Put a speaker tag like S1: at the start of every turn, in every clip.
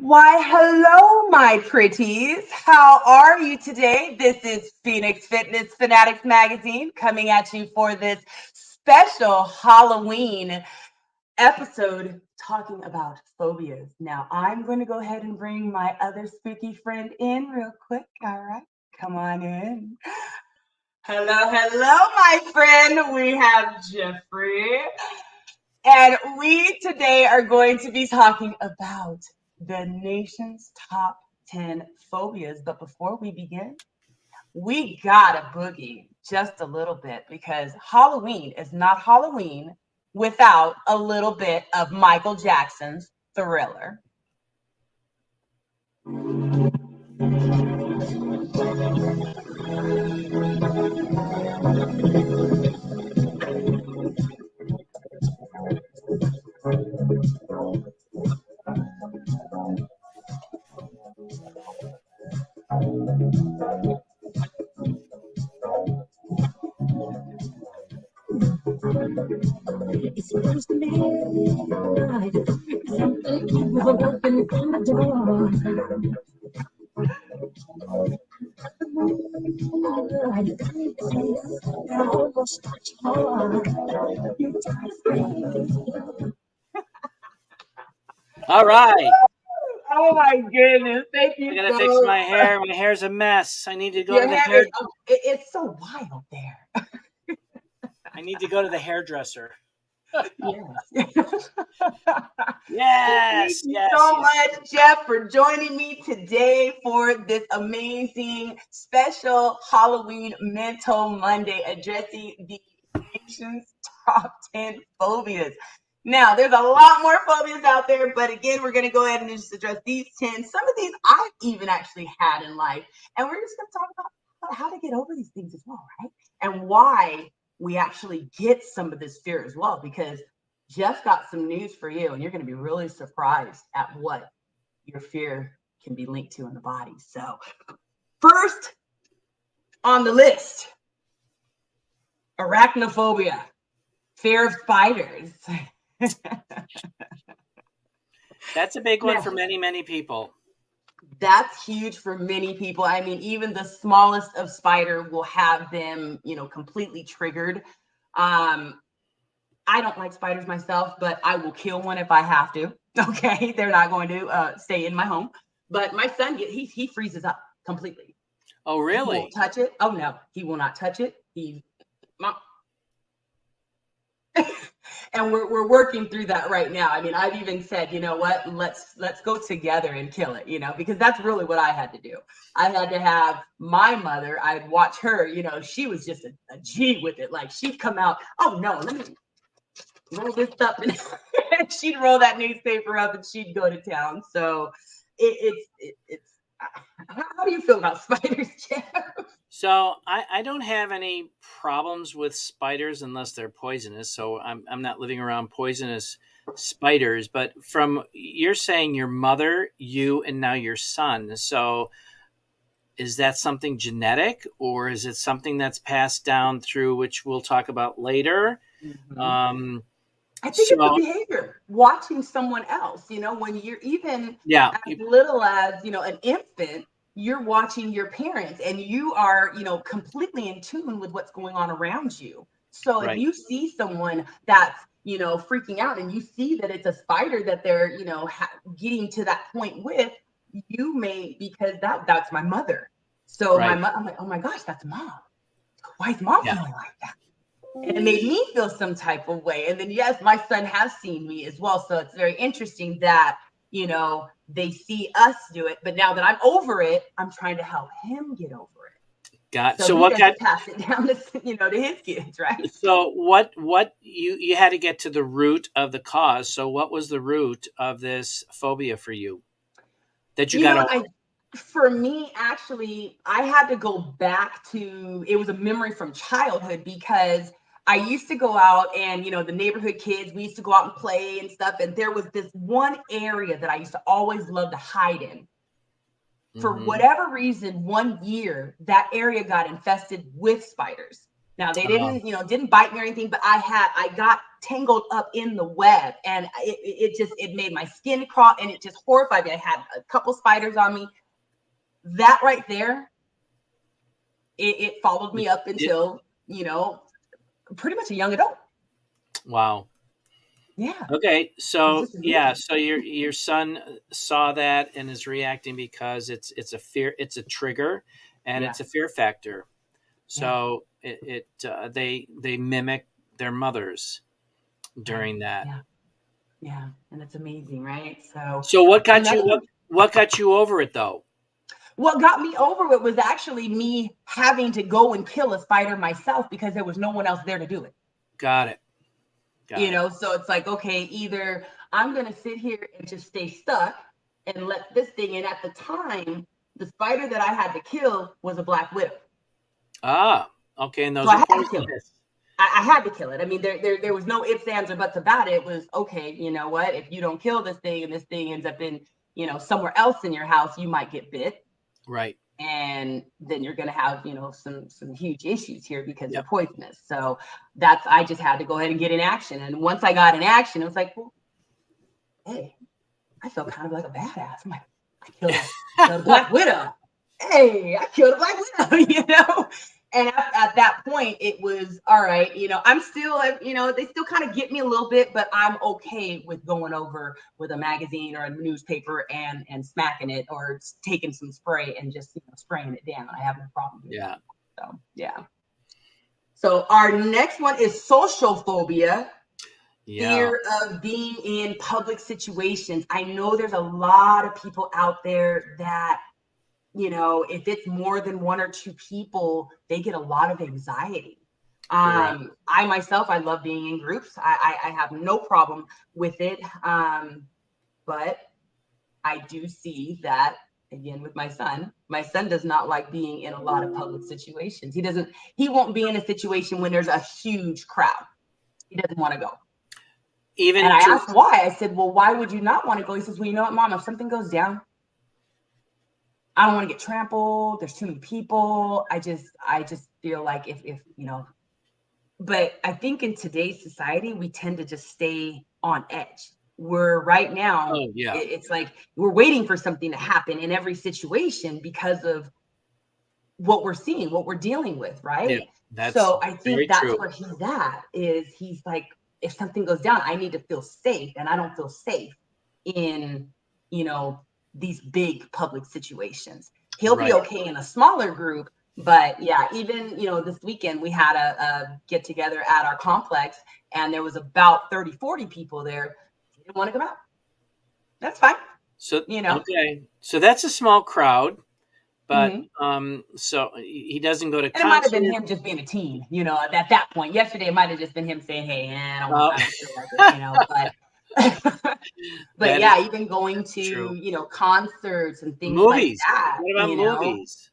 S1: Why, hello, my pretties. How are you today? This is Phoenix Fitness Fanatics Magazine coming at you for this special Halloween episode talking about phobias. Now, I'm going to go ahead and bring my other spooky friend in real quick. All right, come on in. Hello, my friend. We have Jeffrey. And we today are going to be talking about the nation's top 10 phobias. But before we begin, we gotta boogie just a little bit because Halloween is not Halloween without a little bit of Michael Jackson's Thriller. It's supposed to be right. Something you will open the door.
S2: All right.
S1: Oh my goodness. Thank you
S2: I gotta
S1: so
S2: fix my
S1: much.
S2: hair. My hair's a mess. I need to go
S1: Your
S2: to the
S1: hair
S2: hair.
S1: it's so wild there.
S2: I need to go to the hairdresser.
S1: Yes. Thank
S2: Yes,
S1: you
S2: yes,
S1: so
S2: yes.
S1: much, Jeff, for joining me today for this amazing special Halloween Mental Monday addressing the nation's top 10 phobias. Now, there's a lot more phobias out there, but again, we're going to go ahead and just address these 10. Some of these I've even actually had in life, and we're just going to talk about how to get over these things as well, right? And why we actually get some of this fear as well, because Jeff got some news for you, and you're going to be really surprised at what your fear can be linked to in the body. So, first on the list, arachnophobia, fear of spiders.
S2: That's a big one
S1: Yeah.
S2: for many, many people.
S1: That's huge for many people. I mean, even the smallest of spider will have them, completely triggered. I don't like spiders myself, but I will kill one if I have to. Okay, they're not going to stay in my home. But my son, he freezes up completely.
S2: Oh,
S1: He
S2: really?
S1: won't touch it. Oh no, he will not touch it. And we're working through that right now. I mean, I've even said, you know what, let's go together and kill it, because that's really what I had to do. I had to have my mother, I'd watch her, she was just a G with it. Like she'd come out, oh no, let me roll this up, and she'd roll that newspaper up and she'd go to town. So it's how do you feel about spiders, Jeff?
S2: So I don't have any problems with spiders unless they're poisonous. So I'm not living around poisonous spiders. But from you're saying your mother, you, and now your son. So is that something genetic, or is it something that's passed down through, which we'll talk about later?
S1: Mm-hmm. I think it's the behavior, watching someone else, when you're even as little as, an infant, you're watching your parents and you are, completely in tune with what's going on around you. So if you see someone that's, freaking out and you see that it's a spider that they're, getting to that point with, you may, because that's my mother. So I'm like, oh my gosh, that's mom. Why is mom feeling like that? And it made me feel some type of way. And then, yes, my son has seen me as well. So it's very interesting that, they see us do it. But now that I'm over it, I'm trying to help him get over it. So what got pass it down to, to his kids, right?
S2: So what you had to get to the root of the cause. So what was the root of this phobia for you that you got over?
S1: For me, actually, I had to go back to, it was a memory from childhood because I used to go out and, the neighborhood kids, we used to go out and play and stuff. And there was this one area that I used to always love to hide in. For whatever reason, one year, that area got infested with spiders. Now they didn't bite me or anything, but I got tangled up in the web, and it made my skin crawl, and it just horrified me. I had a couple spiders on me. That right there, it followed me up until, pretty much a young adult.
S2: Wow.
S1: Yeah.
S2: Okay. So so your son saw that and is reacting because it's a fear, it's a trigger, and it's a fear factor. So they mimic their mothers during that.
S1: Yeah, and it's amazing, right?
S2: So what got you over it though?
S1: What got me over it was actually me having to go and kill a spider myself because there was no one else there to do it.
S2: Got it.
S1: So it's like, okay, either I'm going to sit here and just stay stuck and let this thing. And at the time, the spider that I had to kill was a black widow.
S2: Ah, okay. And those
S1: so
S2: are poisonous.
S1: I had to kill it. I mean, there was no ifs, ands, or buts about it. It was, okay, you know what? If you don't kill this thing and this thing ends up in, somewhere else in your house, you might get bit.
S2: Right.
S1: And then you're going to have, some huge issues here because they're poisonous. So I just had to go ahead and get in action. And once I got in action, it was like, well, hey, I felt kind of like a badass. I'm like, I killed a black widow. Hey, I killed a black widow, And at that point, it was all right. I'm still, they still kind of get me a little bit, but I'm okay with going over with a magazine or a newspaper and smacking it or taking some spray and just spraying it down. I have no problem with that. So So our next one is social phobia. Fear of being in public situations. I know there's a lot of people out there that, if it's more than one or two people, they get a lot of anxiety. I myself, I love being in groups. I have no problem with it. But I do see that, again, with my son does not like being in a lot of public situations. He won't be in a situation when there's a huge crowd. He doesn't want to go. And I asked why. I said, well, why would you not want to go? He says, well, you know what, Mom, if something goes down, I don't want to get trampled. There's too many people. I just feel like if but I think in today's society, we tend to just stay on edge. We're right now, it's like we're waiting for something to happen in every situation because of what we're seeing, what we're dealing with, right? So I think that's where he's at, is he's like, if something goes down, I need to feel safe, and I don't feel safe in, these big public situations. He'll be okay in a smaller group, but even, this weekend we had a get together at our complex, and there was about 30, 40 people there. He didn't want to come out. That's fine.
S2: So, okay. So that's a small crowd, but, so he doesn't go to concerts.
S1: It might have been him just being a teen, at that point. Yesterday, it might have just been him saying, hey, I don't feel like it, but even going to, concerts and things like that.
S2: What about movies?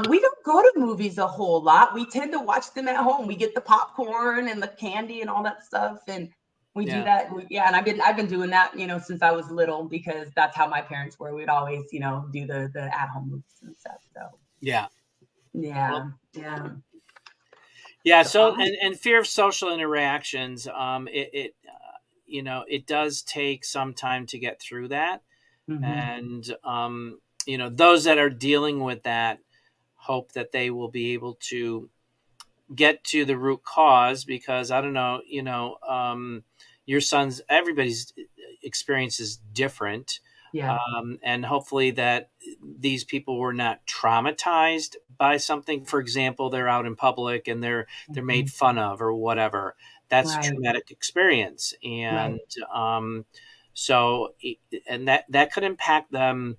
S1: We don't go to movies a whole lot. We tend to watch them at home. We get the popcorn and the candy and all that stuff, and we do that. And I've been doing that, since I was little, because that's how my parents were. We'd always, do the at home movies and stuff. So
S2: So and fear of social interactions. It does take some time to get through that. And, those that are dealing with that hope that they will be able to get to the root cause, because I don't know, your everybody's experience is different. And hopefully that these people were not traumatized by something. For example, they're out in public and they're made fun of or whatever. That's a traumatic experience. And so, and that could impact them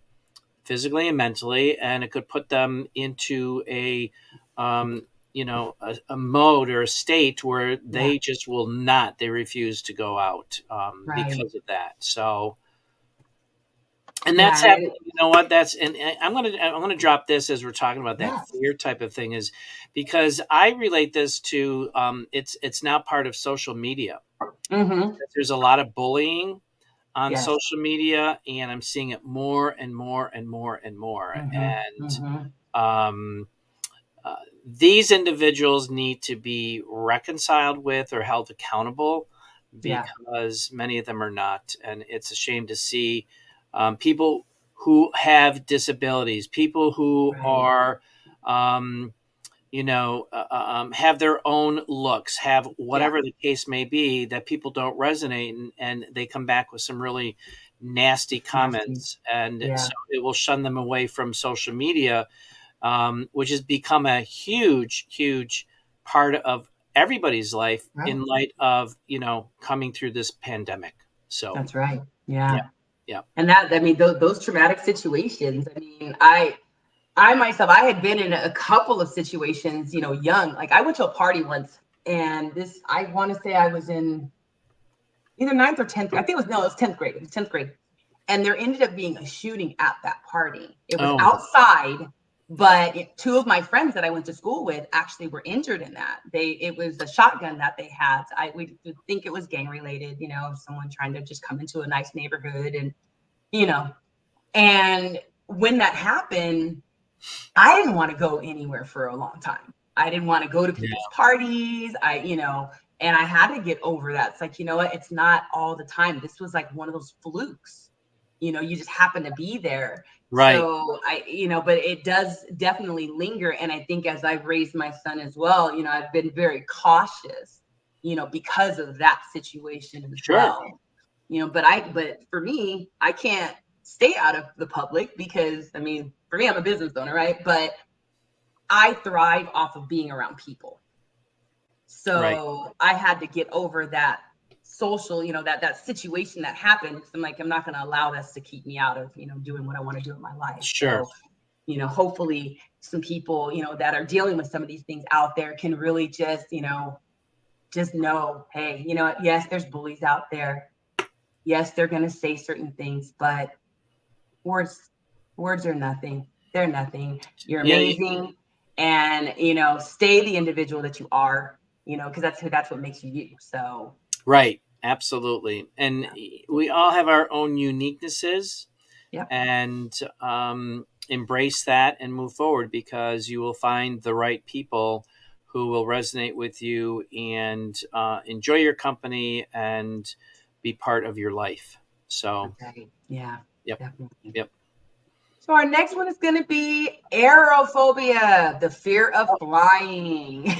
S2: physically and mentally, and it could put them into a mode or a state where they just will not, they refuse to go out because of that. So, and that's happening. You know what? And I'm gonna drop this as we're talking about that fear type of thing, is because I relate this to it's now part of social media. There's a lot of bullying on social media, and I'm seeing it more and more and more and more. And these individuals need to be reconciled with or held accountable, because many of them are not. And it's a shame to see people who have disabilities, people who are, have their own looks, have whatever the case may be, that people don't resonate, and they come back with some really nasty comments. And so it will shun them away from social media, which has become a huge, huge part of everybody's life in light of, coming through this pandemic. So
S1: that's right. Yeah. And that, I mean, those traumatic situations, I mean, I myself, I had been in a couple of situations, young. Like, I went to a party once, and I want to say I was in either 9th or 10th. I think it was 10th grade. It was 10th grade. And there ended up being a shooting at that party. It was outside, but two of my friends that I went to school with actually were injured in that. It was a shotgun that they had. We think it was gang related, someone trying to just come into a nice neighborhood, and, and when that happened, I didn't want to go anywhere for a long time. I didn't want to go to people's parties. And I had to get over that. It's like, you know what? It's not all the time. This was like one of those flukes. You just happen to be there.
S2: Right.
S1: So but it does definitely linger. And I think as I've raised my son as well, I've been very cautious, because of that situation as well. But for me, I can't stay out of the public because, I mean, for me, I'm a business owner, right? But I thrive off of being around people. So I had to get over that social, that situation that happened. Because I'm like, I'm not going to allow this to keep me out of, doing what I want to do in my life.
S2: Sure.
S1: So, hopefully some people, that are dealing with some of these things out there can really just know, hey, yes, there's bullies out there. Yes, they're going to say certain things, but words are nothing. They're nothing. You're amazing. And, stay the individual that you are, because that's what makes you you. So.
S2: Right. Absolutely. And we all have our own uniquenesses, and embrace that and move forward, because you will find the right people who will resonate with you and enjoy your company and be part of your life. So, Yep.
S1: So our next one is going to be aerophobia, the fear of flying.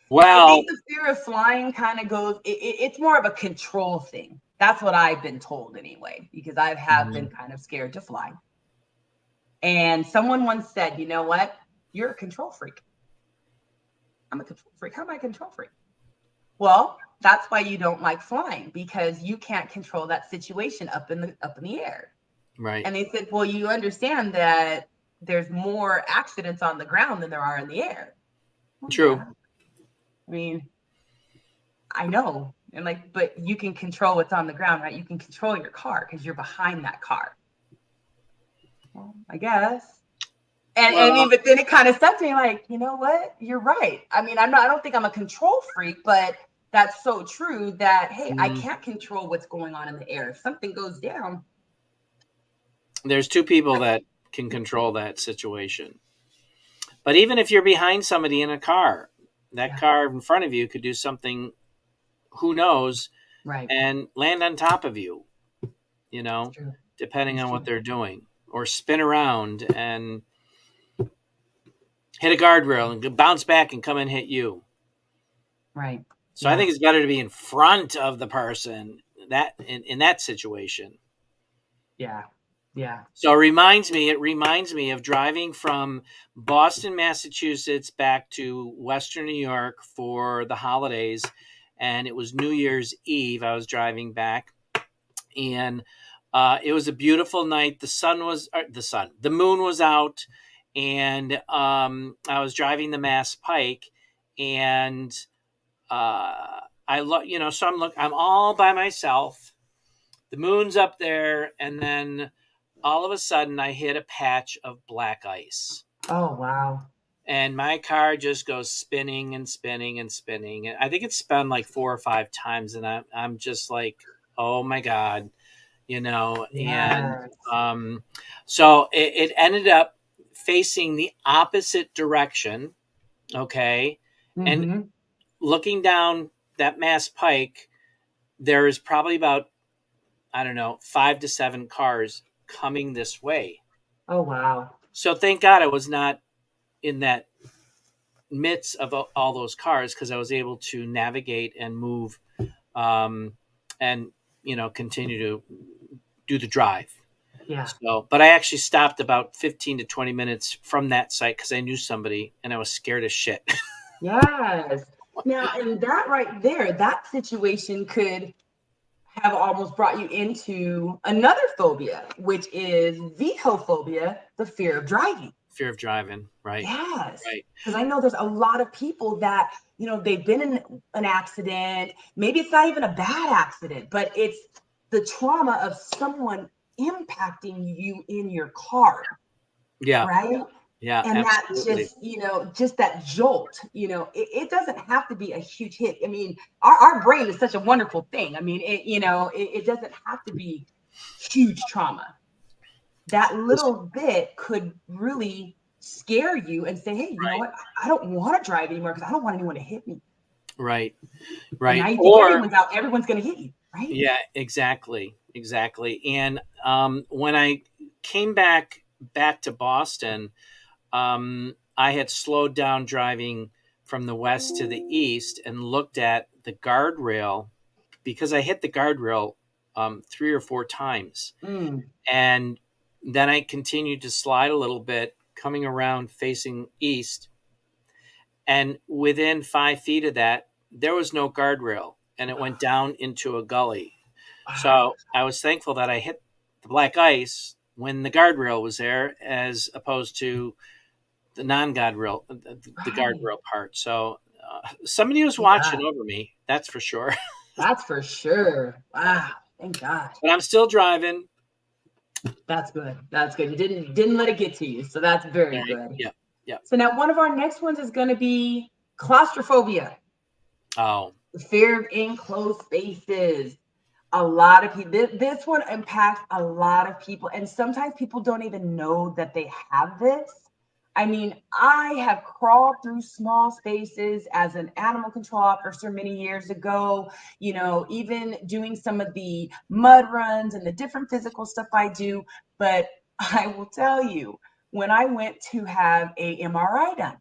S2: Well,
S1: I think the fear of flying kind of goes, it's more of a control thing. That's what I've been told anyway, because I have been kind of scared to fly. And someone once said, you know what? You're a control freak. I'm a control freak. How am I a control freak? Well, that's why you don't like flying, because you can't control that situation up in the air.
S2: Right.
S1: And they said, well, you understand that there's more accidents on the ground than there are in the air.
S2: True.
S1: Yeah. I mean, I know. And but you can control what's on the ground, right? You can control your car because you're behind that car. Well, I guess. And I mean, but then it kind of stuck to me, like, you know what? You're right. I mean, I don't think I'm a control freak, but that's so true that, hey, I can't control what's going on in the air. If something goes down.
S2: There's two people that can control that situation. But even if you're behind somebody in a car, that car in front of you could do something, who knows, and land on top of you, depending on what they're doing, or spin around and hit a guardrail and bounce back and come and hit you.
S1: Right.
S2: So I think it's better to be in front of the person that in that situation.
S1: Yeah. Yeah.
S2: So it reminds me of driving from Boston, Massachusetts back to Western New York for the holidays. And it was New Year's Eve. I was driving back, and it was a beautiful night. The moon was out, and I was driving the Mass Pike, and I'm all by myself. The moon's up there, and then all of a sudden I hit a patch of black ice.
S1: Oh, wow.
S2: And my car just goes spinning and spinning and spinning. I think it's spun like 4 or 5 times, and I'm just like, oh my God,
S1: Yes.
S2: and so it ended up facing the opposite direction, okay, and looking down that Mass Pike, there is probably about, I don't know, 5 to 7 cars coming this way.
S1: Oh, wow.
S2: So thank God I was not in that midst of all those cars, because I was able to navigate and move, and, continue to do the drive.
S1: Yeah.
S2: So, but I actually stopped about 15 to 20 minutes from that site because I knew somebody and I was scared as shit.
S1: Yes. Now, and that right there, that situation could have almost brought you into another phobia, which is vehophobia, the fear of driving.
S2: Fear of driving, right?
S1: Yes.
S2: Right.
S1: Because I know there's a lot of people that, they've been in an accident. Maybe it's not even a bad accident, but it's the trauma of someone impacting you in your car.
S2: Yeah.
S1: Right.
S2: Yeah.
S1: And
S2: absolutely.
S1: that just that jolt, it doesn't have to be a huge hit. I mean, our brain is such a wonderful thing. I mean, it doesn't have to be huge trauma. That little bit could really scare you and say, hey, you know what? I don't want to drive anymore because I don't want anyone to hit me.
S2: Right.
S1: And
S2: Right.
S1: now you think everyone's out, everyone's going to hit you. Right.
S2: Yeah, exactly. Exactly. And when I came back to Boston, I had slowed down driving from the west to the east and looked at the guardrail, because I hit the guardrail 3 or 4 times. And then I continued to slide a little bit, coming around facing east. And within 5 feet of that, there was no guardrail, and it went down into a gully. So I was thankful that I hit the black ice when the guardrail was there, as opposed to the non-guardrail, the guardrail part. So somebody was watching over me. That's for sure.
S1: That's for sure. Wow. Thank God.
S2: But I'm still driving.
S1: That's good. That's good. You didn't let it get to you. So that's very good.
S2: Yeah. Yeah.
S1: So now one of our next ones is going to be claustrophobia.
S2: Oh.
S1: The fear of enclosed spaces. A lot of people, this one impacts a lot of people. And sometimes people don't even know that they have this. I mean, I have crawled through small spaces as an animal control officer many years ago, even doing some of the mud runs and the different physical stuff I do. But I will tell you, when I went to have a MRI done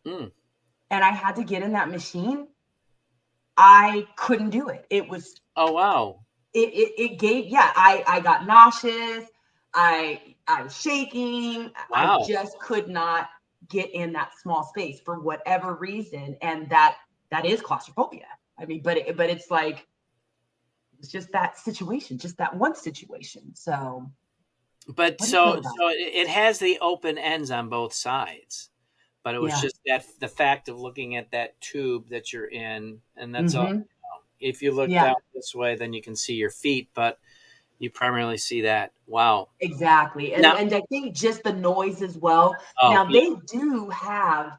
S1: and I had to get in that machine, I couldn't do it. It was,
S2: oh, wow.
S1: It gave, I got nauseous. I was shaking.
S2: Wow.
S1: I just could not get in that small space for whatever reason. And that is claustrophobia. I mean, but it's like, it's just that situation, just that one situation. So,
S2: but so it has the open ends on both sides, but it was just that the fact of looking at that tube that you're in, and that's all. If you look down this way, then you can see your feet, but you primarily see that. Wow.
S1: Exactly. And I think just the noise as well. Now they do have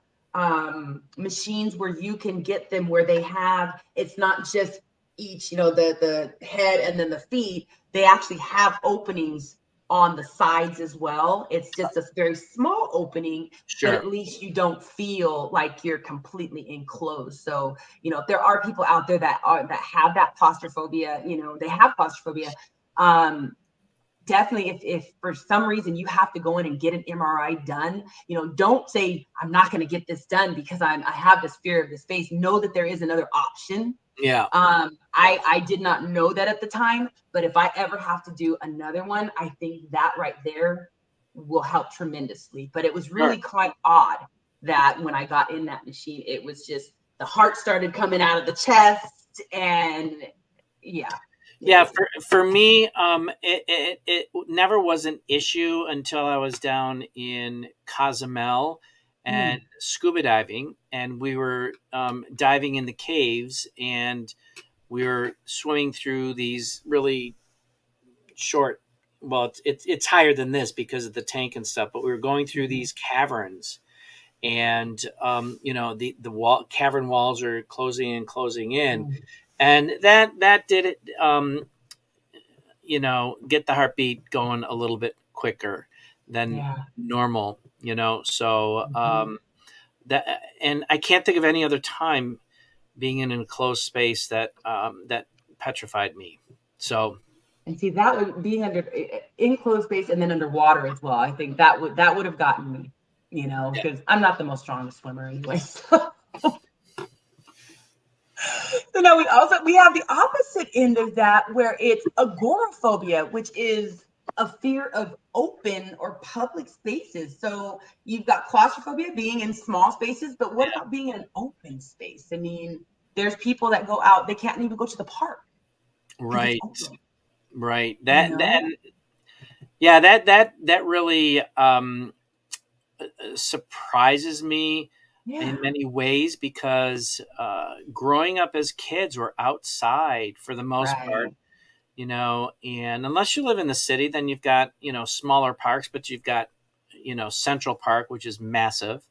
S1: machines where you can get them where they have, it's not just each, the head and then the feet. They actually have openings on the sides as well. It's just a very small opening, but at least you don't feel like you're completely enclosed. So, if there are people out there that have that claustrophobia, they have claustrophobia. Definitely, if for some reason you have to go in and get an MRI done, don't say, I'm not going to get this done because I have this fear of the space. Know that there is another option.
S2: Yeah.
S1: I did not know that at the time, but if I ever have to do another one, I think that right there will help tremendously. But it was really quite odd that when I got in that machine, it was just the heart started coming out of the chest, and
S2: yeah, for me, it never was an issue until I was down in Cozumel and scuba diving, and we were diving in the caves, and we were swimming through these really short. Well, it's higher than this because of the tank and stuff, but we were going through these caverns, and the cavern walls are closing in. And that did it, get the heartbeat going a little bit quicker. than normal, so that, and I can't think of any other time being in an enclosed space that that petrified me. So,
S1: and see, that would being under enclosed space and then underwater as well. I think that would have gotten me, because I'm not the most strongest swimmer anyway. So. So now we have the opposite end of that, where it's agoraphobia, which is a fear of open or public spaces. So you've got claustrophobia, being in small spaces, but what about being in an open space? I mean, there's people that go out, they can't even go to the park.
S2: Right. That really surprises me in many ways, because growing up as kids, we're outside for the most part, and unless you live in the city, then you've got, smaller parks, but you've got, Central Park, which is massive.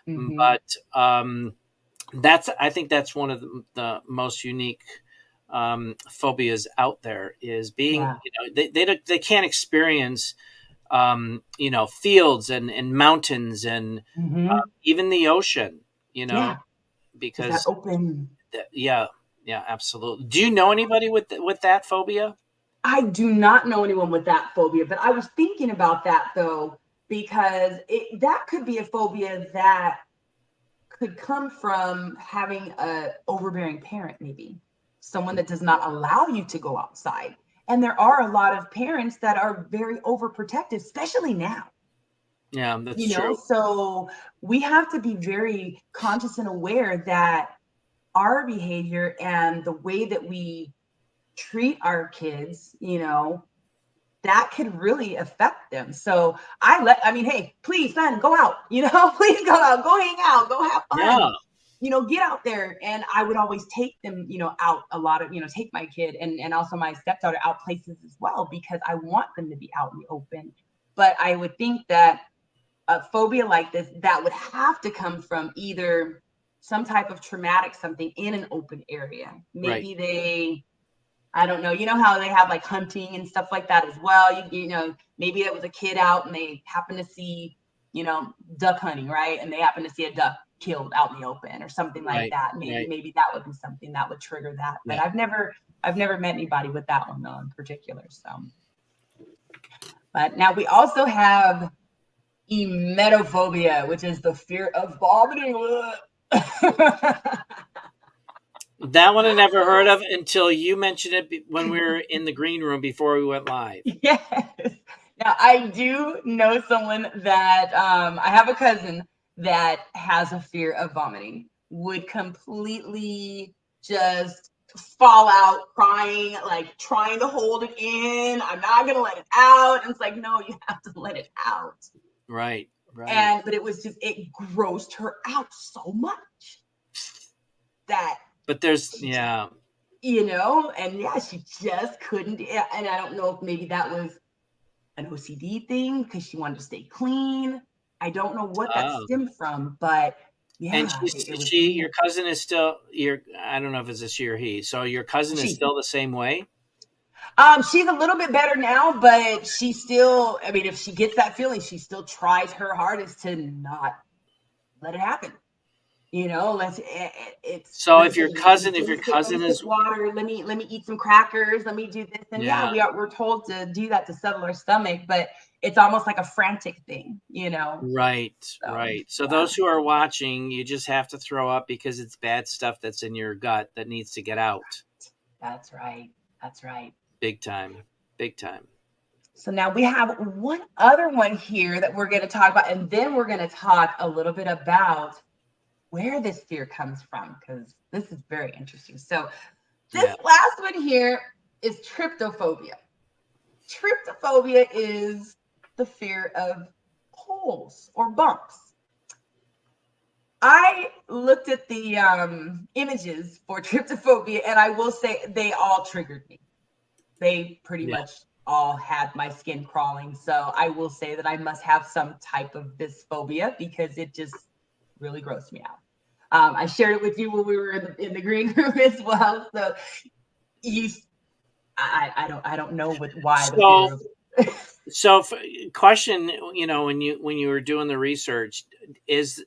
S2: But I think that's one of the most unique phobias out there, is being, they can't experience fields and mountains and even the ocean, because
S1: that open.
S2: Absolutely. Do you know anybody with that phobia?
S1: I do not know anyone with that phobia, but I was thinking about that though, because that could be a phobia that could come from having a overbearing parent, maybe someone that does not allow you to go outside. And there are a lot of parents that are very overprotective, especially now.
S2: Yeah, that's true.
S1: So we have to be very conscious and aware that our behavior and the way that we treat our kids, that could really affect them. So hey, please, son, go out, please go out, go hang out, go have fun. Get out there. And I would always take them, out a lot of, take my kid and also my stepdaughter out places as well, because I want them to be out in the open. But I would think that a phobia like this, that would have to come from either some type of traumatic something in an open area. Maybe I don't know, how they have like hunting and stuff like that as well. Maybe it was a kid out and they happen to see, duck hunting, right? And they happen to see a duck killed out in the open or something like that. Maybe that would be something that would trigger that. But I've never met anybody with that one though in particular. So, but now we also have emetophobia, which is the fear of vomiting.
S2: That one I never heard of until you mentioned it when we were in the green room before we went live.
S1: Yes. Now, I do know someone that I have a cousin that has a fear of vomiting, would completely just fall out crying, like trying to hold it in. I'm not going to let it out. And it's like, no, you have to let it out.
S2: Right.
S1: But it grossed her out so much that.
S2: But there's,
S1: and she just couldn't. And I don't know if maybe that was an OCD thing because she wanted to stay clean. I don't know what that stemmed from, but
S2: and your cousin is still I don't know if it's a she or he. So your cousin is still the same way?
S1: She's a little bit better now, but she still, if she gets that feeling, she still tries her hardest to not let it happen.
S2: So if your cousin is
S1: water, let me eat some crackers, let me do this, and we're told to do that to settle our stomach, but it's almost like a frantic thing,
S2: Right. So those who are watching, you just have to throw up because it's bad stuff that's in your gut that needs to get out.
S1: That's right.
S2: Big time.
S1: So now we have one other one here that we're going to talk about, and then we're going to talk a little bit about where this fear comes from, because this is very interesting. So this last one here is tryptophobia. Tryptophobia is the fear of holes or bumps. I looked at the images for tryptophobia, and I will say they all triggered me. They pretty much all had my skin crawling. So I will say that I must have some type of this phobia because it just really grossed me out. I shared it with you when we were in the green room as well. So I don't know why.
S2: So So, question, when you were doing the research, is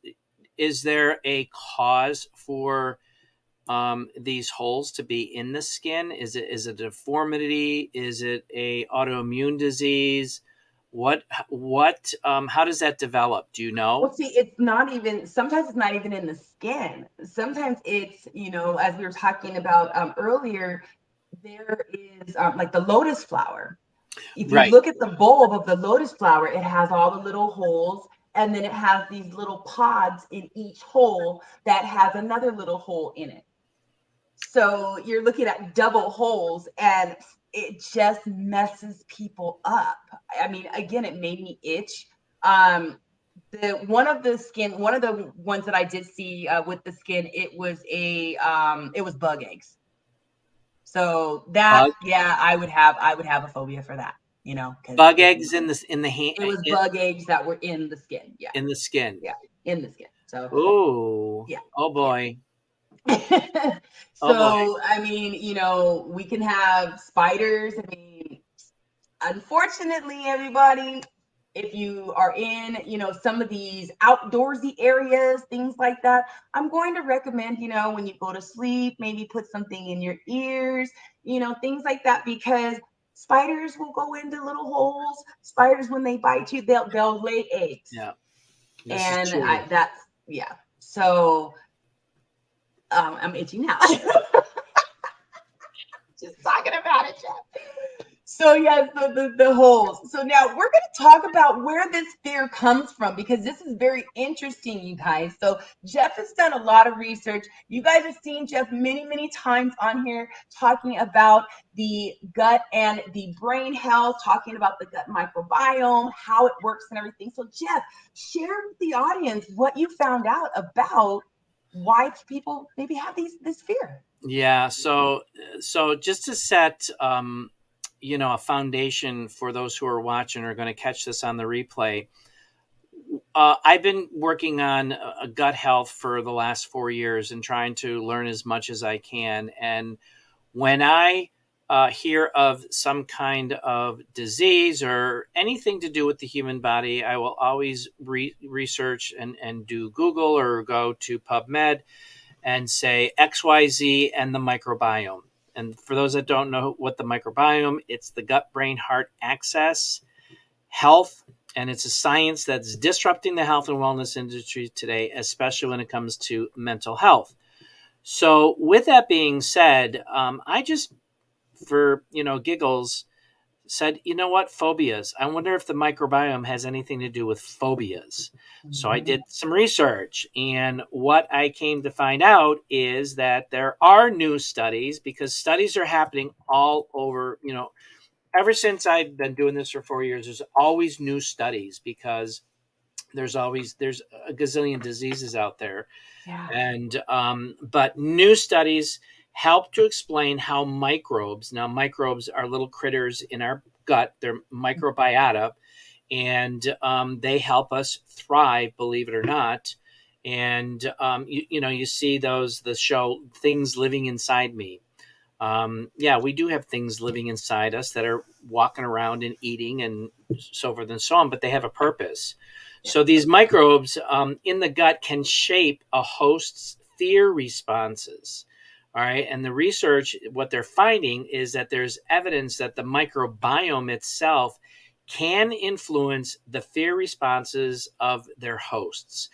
S2: there a cause for these holes to be in the skin? Is it deformity? Is it a autoimmune disease? What how does that develop? Do you know?
S1: Well, see, it's not even, sometimes it's not even in the skin. Sometimes it's, as we were talking about earlier, there is like the lotus flower. If you
S2: Right.
S1: look at the bulb of the lotus flower, it has all the little holes, and then it has these little pods in each hole that has another little hole in it. So you're looking at double holes, and it just messes people up. I mean, again, it made me itch. One of the ones that I did see with the skin, it was bug eggs. So that,
S2: Bug
S1: yeah, I would have a phobia for that, because
S2: bug eggs in the hand
S1: it was bug eggs that were in the skin. Yeah,
S2: in the skin.
S1: yeah, in the skin. So
S2: Ooh.
S1: yeah,
S2: Oh
S1: yeah.
S2: boy. Oh boy.
S1: So I mean, we can have spiders. I mean, unfortunately, everybody, if you are in, some of these outdoorsy areas, things like that, I'm going to recommend, when you go to sleep, maybe put something in your ears, things like that, because spiders will go into little holes. Spiders, when they bite you, they'll lay eggs,
S2: Yeah. This is
S1: and
S2: true.
S1: that's, yeah. So I'm itching now. Just talking about it, Jeff. So yes, the holes. So now we're going to talk about where this fear comes from, because this is very interesting, you guys. So Jeff has done a lot of research. You guys have seen Jeff many, many times on here talking about the gut and the brain health, talking about the gut microbiome, how it works and everything. So Jeff, share with the audience what you found out about why people maybe have this fear.
S2: Yeah. So just to set a foundation for those who are watching or going to catch this on the replay. I've been working on gut health for the last 4 years and trying to learn as much as I can. And when I hear of some kind of disease or anything to do with the human body, I will always research and do Google or go to PubMed and say XYZ and the microbiome. And for those that don't know what the microbiome, it's the gut brain heart axis health, and it's a science that's disrupting the health and wellness industry today, especially when it comes to mental health. So with that being said, I just, for giggles, said, what, phobias, I wonder if the microbiome has anything to do with phobias. So I did some research, and what I came to find out is that there are new studies, because studies are happening all over, ever since I've been doing this for 4 years. There's always new studies, because there's a gazillion diseases out there.
S1: Yeah.
S2: And but new studies help to explain how microbes are little critters in our gut. They're microbiota, and they help us thrive, believe it or not. And you see the show Things Living Inside Me. Yeah, we do have things living inside us that are walking around and eating and so forth and so on, but they have a purpose. So these microbes in the gut can shape a host's fear responses. All right. And the research, what they're finding is that there's evidence that the microbiome itself can influence the fear responses of their hosts.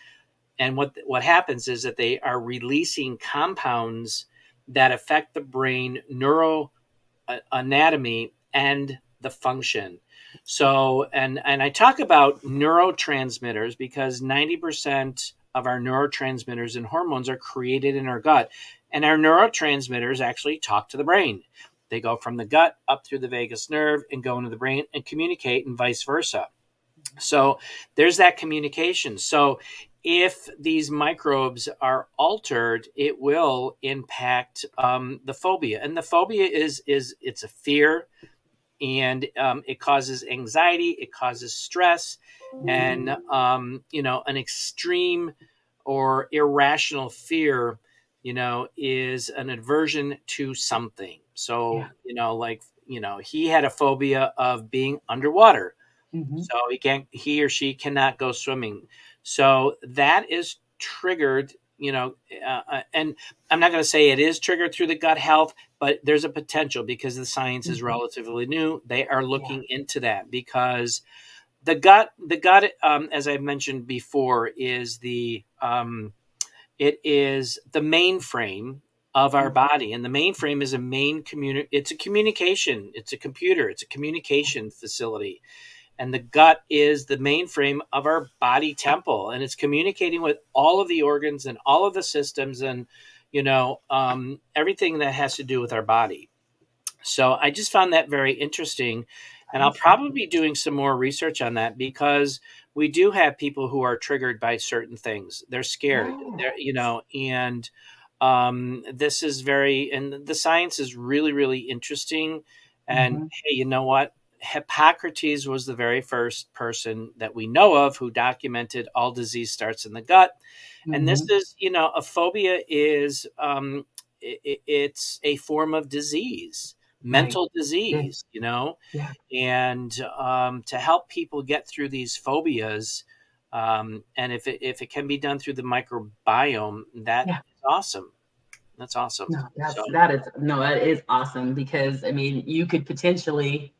S2: And what happens is that they are releasing compounds that affect the brain neuroanatomy and the function. So, and I talk about neurotransmitters because 90% of our neurotransmitters and hormones are created in our gut. And our neurotransmitters actually talk to the brain. They go from the gut up through the vagus nerve and go into the brain and communicate, and vice versa. So there's that communication. So if these microbes are altered, it will impact the phobia. And the phobia is it's a fear, and it causes anxiety, it causes stress, and an extreme or irrational fear, is an aversion to something. So
S1: Yeah.
S2: he had a phobia of being underwater. So he or she cannot go swimming. So that is triggered, and I'm not going to say it is triggered through the gut health, but there's a potential because the science is relatively new. They are looking into that because the gut, as I mentioned before, is it is the mainframe of our body, and the mainframe is it's a communication, it's a computer, it's a communication facility, and the gut is the mainframe of our body temple, and it's communicating with all of the organs and all of the systems, and everything that has to do with our body. So I just found that very interesting. And I'll probably be doing some more research on that because we do have people who are triggered by certain things. They're scared, and this is and the science is really, really interesting. And hey, you know what? Hippocrates was the very first person that we know of who documented all disease starts in the gut. And this is, a phobia is, it's a form of disease, mental disease, and to help people get through these phobias, and if it can be done through the microbiome, that is awesome. That's awesome.
S1: No, that is awesome because I mean, you could potentially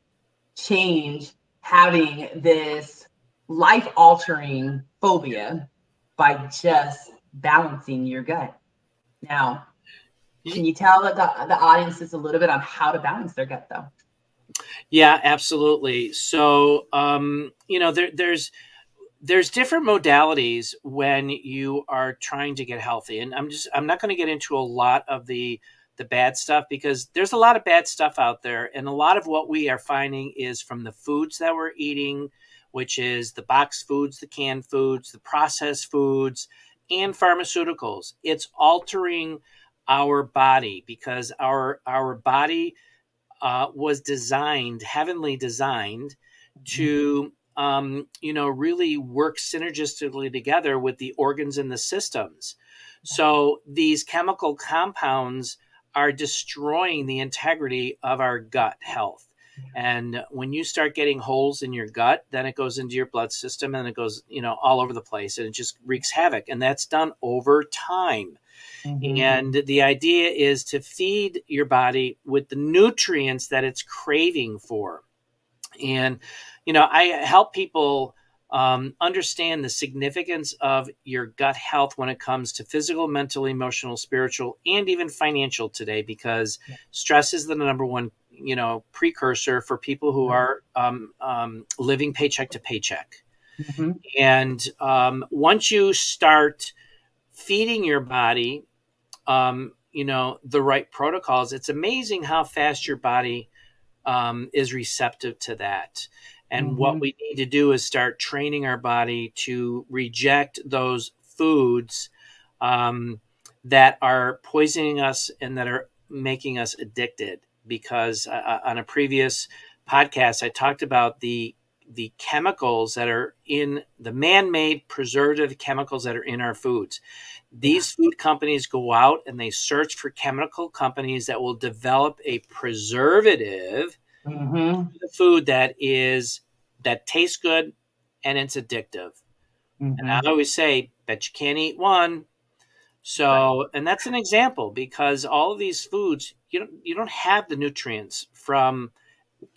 S1: change having this life altering phobia by just balancing your gut. Now, can you tell the audience just a little bit on how to balance their gut though?
S2: Yeah, absolutely. So, there's different modalities when you are trying to get healthy, and I'm not going to get into a lot of the bad stuff because there's a lot of bad stuff out there, and a lot of what we are finding is from the foods that we're eating, which is the boxed foods, the canned foods, the processed foods, and pharmaceuticals. It's altering our body because our body was designed, heavenly designed, to really work synergistically together with the organs and the systems. So these chemical compounds are destroying the integrity of our gut health. And when you start getting holes in your gut, then it goes into your blood system and it goes, all over the place, and it just wreaks havoc. And that's done over time. And the idea is to feed your body with the nutrients that it's craving for. And, I help people understand the significance of your gut health when it comes to physical, mental, emotional, spiritual, and even financial today, because stress is the number one, precursor for people who are living paycheck to paycheck. And once you start feeding your body, the right protocols, it's amazing how fast your body is receptive to that. And what we need to do is start training our body to reject those foods that are poisoning us and that are making us addicted. Because on a previous podcast, I talked about the chemicals that are in the man-made preservative chemicals that are in our foods. These food companies go out and they search for chemical companies that will develop a preservative to the food that tastes good and it's addictive. And I always say, bet you can't eat one. So, and that's an example because all of these foods, you don't have the nutrients from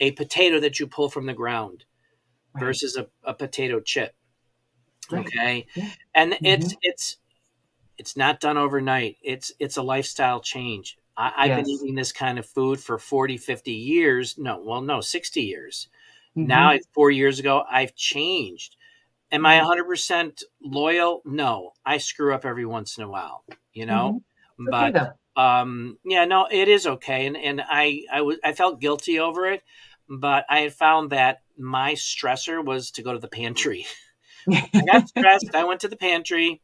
S2: a potato that you pull from the ground versus a potato chip. Okay. And it's not done overnight. It's a lifestyle change. I've been eating this kind of food for 40, 50 years. No, 60 years. Now, 4 years ago, I've changed. Am I 100% loyal? No, I screw up every once in a while, but, no, it is okay. And I felt guilty over it, but I had found that my stressor was to go to the pantry. I got stressed. I went to the pantry.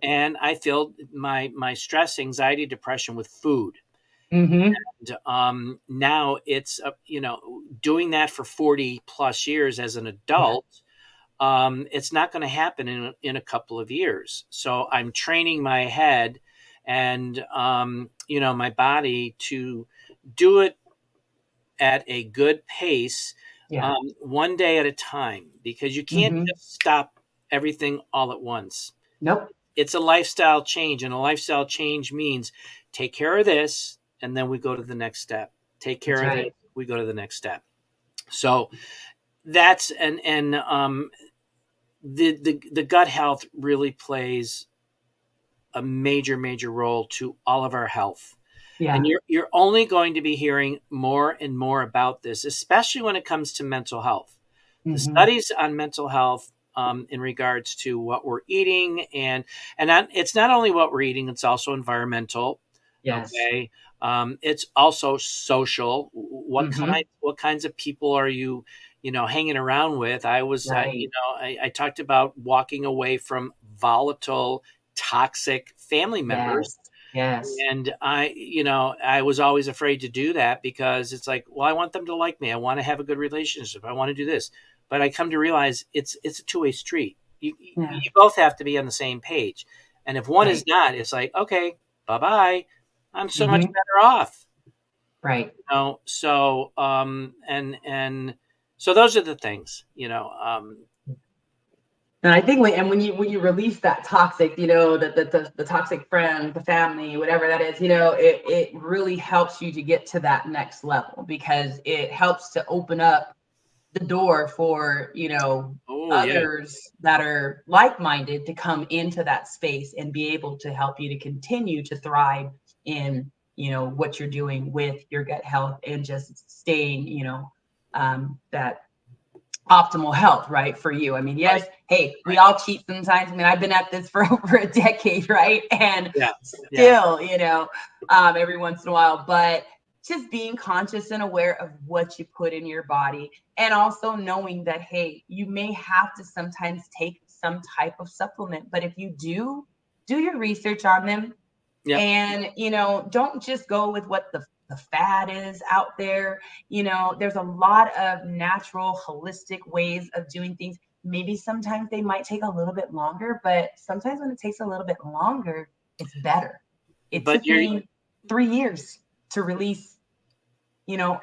S2: And I filled my stress, anxiety, depression with food. And now it's, doing that for 40 plus years as an adult, it's not going to happen in a couple of years. So I'm training my head and, my body to do it at a good pace
S1: Yeah.
S2: one day at a time, because you can't
S1: Mm-hmm.
S2: just stop everything all at once.
S1: Nope.
S2: It's a lifestyle change, and a lifestyle change means take care of this, and then we go to the next step. Take care
S1: That's
S2: of this,
S1: right.
S2: we go to the next step. So that's and the gut health really plays a major role to all of our health. And
S1: Yeah.
S2: you're only going to be hearing more and more about this, especially when it comes to mental health. The
S1: Mm-hmm.
S2: studies on mental health, in regards to what we're eating, and it's not only what we're eating; it's also environmental.
S1: Yes.
S2: Okay, it's also social.
S1: Mm-hmm.
S2: What kinds of people are you, hanging around with?
S1: Right.
S2: I talked about walking away from volatile, toxic family members.
S1: Yes. Yes.
S2: And I was always afraid to do that, because it's like, well, I want them to like me. I want to have a good relationship. I want to do this. But I come to realize it's a two-way street.
S1: Yeah.
S2: You both have to be on the same page. And if one is
S1: Right.
S2: not, it's like, okay, bye-bye. I'm so much
S1: Mm-hmm.
S2: better off.
S1: Right.
S2: So and so those are the things,
S1: And I think when you release that toxic, the toxic friend, the family, whatever that is, it really helps you to get to that next level, because it helps to open up the door for,
S2: oh yeah.
S1: others that are like-minded to come into that space and be able to help you to continue to thrive in, what you're doing with your gut health, and just staying, that optimal health, right, for you. I mean,
S2: Right,
S1: yes, hey, we
S2: right.
S1: all cheat sometimes. I mean, I've been at this for over a decade, right? And
S2: Yeah, yeah.
S1: still, every once in a while, but just being conscious and aware of what you put in your body, and also knowing that, hey, you may have to sometimes take some type of supplement, but if you do your research on them,
S2: Yeah.
S1: and don't just go with what the fad is out there. There's a lot of natural holistic ways of doing things. Maybe sometimes they might take a little bit longer, but sometimes when it takes a little bit longer, it's better. It
S2: But
S1: took
S2: you're
S1: me 3 years to release,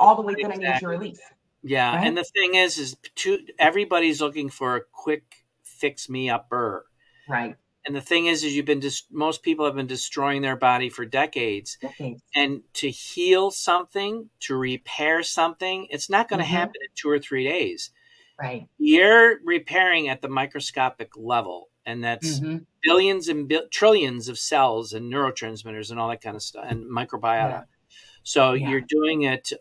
S1: all the weight that I needed to
S2: exactly.
S1: release.
S2: Yeah, and
S1: Right.
S2: the thing is everybody's looking for a quick fix me upper.
S1: Right.
S2: And the thing is most people have been destroying their body for decades.
S1: Decades.
S2: And to heal something, to repair something, it's not going to
S1: Mm-hmm.
S2: happen in 2 or 3 days.
S1: Right.
S2: You're repairing at the microscopic level, and that's
S1: Mm-hmm.
S2: billions and trillions of cells and neurotransmitters and all that kind of stuff, and
S1: Yeah.
S2: microbiota. So
S1: Yeah.
S2: you're doing it,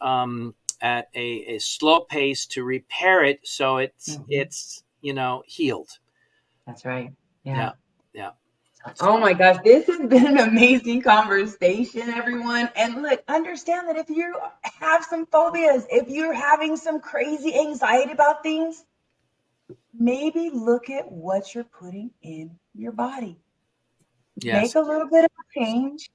S2: at a slow pace to repair it, so
S1: Mm-hmm.
S2: it's healed.
S1: That's right. Yeah.
S2: Yeah, yeah.
S1: Oh
S2: So
S1: my gosh, this has been an amazing conversation, everyone. And look, understand that if you have some phobias, if you're having some crazy anxiety about things, maybe look at what you're putting in your body.
S2: yes,
S1: Make a little bit of a change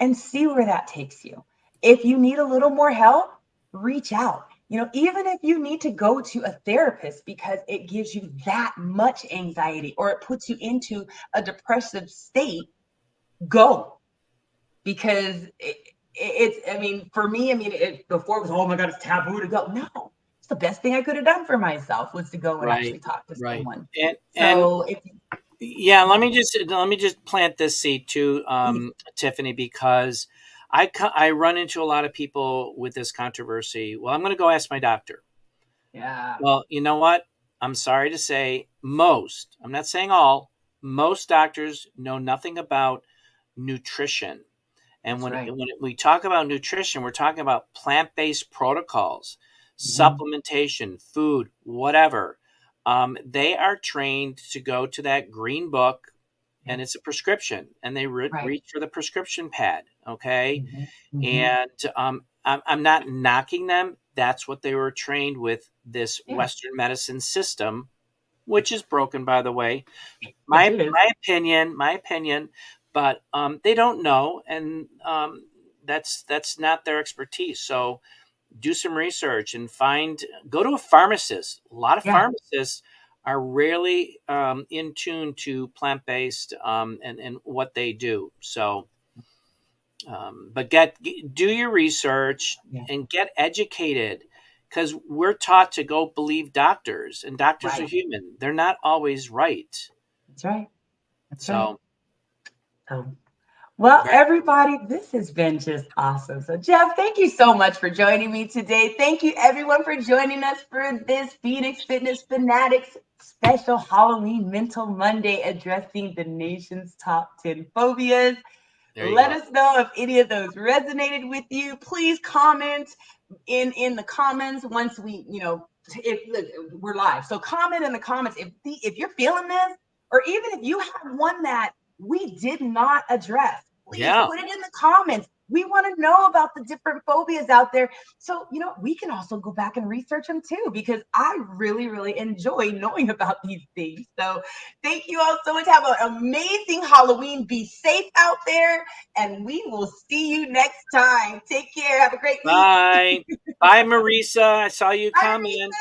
S1: and see where that takes you. If you need a little more help, reach out. Even if you need to go to a therapist because it gives you that much anxiety, or it puts you into a depressive state, go. Because I mean, for me, I mean, before it was, oh my God, it's taboo to go. No, it's the best thing I could have done for myself, was to go and
S2: right,
S1: actually talk to
S2: right.
S1: someone.
S2: And
S1: So if
S2: yeah,
S1: yeah,
S2: let me just plant this seed too,
S1: please,
S2: Tiffany, because I run into a lot of people with this controversy. Well, I'm going to go ask my doctor.
S1: yeah,
S2: Well, you know what? I'm sorry to say, most, I'm not saying all, most doctors know nothing about nutrition. And
S1: that's right.
S2: when we talk about nutrition, we're talking about plant-based protocols,
S1: Hmm.
S2: supplementation, food, whatever. They are trained to go to that green book, and
S1: Yes,
S2: it's a prescription, and they
S1: right.
S2: reach for the prescription pad. Okay,
S1: Hmm. Hmm.
S2: and I'm not knocking them. That's what they were trained with, this
S1: Yeah,
S2: Western medicine system, which is broken, by the way.
S1: yes, it is.
S2: My opinion, but they don't know, and that's not their expertise. So do some research and go to a pharmacist. A lot of
S1: Yeah,
S2: pharmacists are rarely in tune to plant based, and what they do. So, but do your research
S1: yeah,
S2: and get educated, because we're taught to go believe doctors, and doctors are human. They're not always right.
S1: That's right. That's
S2: so,
S1: right. Well, everybody, this has been just awesome. So, Jeff, thank you so much for joining me today. Thank you, everyone, for joining us for this Phoenix Fitness Fanatics special Halloween Mental Monday, addressing the nation's top 10 phobias. Let us know if any of those resonated with you. Please comment in the comments once we, look, we're live. So comment in the comments if you're feeling this, or even if you have one that we did not address. Please put it in the comments. We want to know about the different phobias out there. So, we can also go back and research them too, because I really, really enjoy knowing about these things. So thank you all so much. Have an amazing Halloween. Be safe out there, and we will see you next time. Take care. Have a great week.
S2: Bye. Bye, Marisa. I saw you comment.